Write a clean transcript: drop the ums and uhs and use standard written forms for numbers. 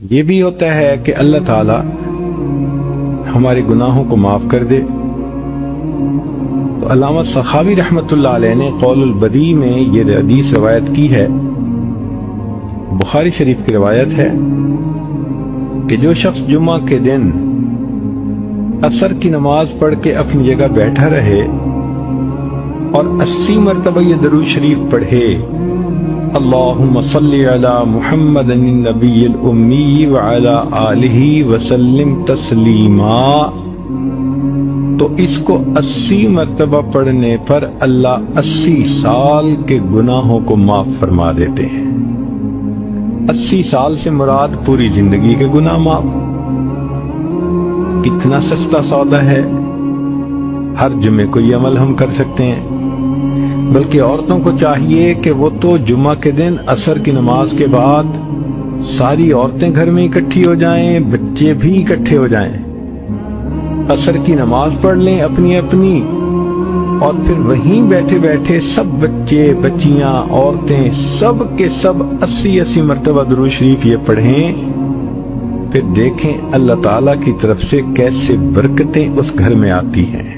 یہ بھی ہوتا ہے کہ اللہ تعالی ہمارے گناہوں کو معاف کر دے۔ تو علامہ سخاوی رحمۃ اللہ علیہ نے قول البدیع میں یہ حدیث روایت کی ہے، بخاری شریف کی روایت ہے کہ جو شخص جمعہ کے دن عصر کی نماز پڑھ کے اپنی جگہ بیٹھا رہے اور 80 مرتبہ یہ درود شریف پڑھے، اللہم صلی علی محمد النبی الامی وعلی آلہ وسلم تسلیما، تو اس کو 80 مرتبہ پڑھنے پر اللہ 80 سال کے گناہوں کو معاف فرما دیتے ہیں۔ 80 سال سے مراد پوری زندگی کے گناہ معاف۔ کتنا سستا سودا ہے، ہر جمعے کو یہ عمل ہم کر سکتے ہیں۔ بلکہ عورتوں کو چاہیے کہ وہ تو جمعہ کے دن عصر کی نماز کے بعد ساری عورتیں گھر میں اکٹھی ہو جائیں، بچے بھی اکٹھے ہو جائیں، عصر کی نماز پڑھ لیں اپنی اپنی، اور پھر وہیں بیٹھے بیٹھے سب بچے بچیاں عورتیں سب کے سب 80 مرتبہ درود شریف یہ پڑھیں، پھر دیکھیں اللہ تعالیٰ کی طرف سے کیسے برکتیں اس گھر میں آتی ہیں۔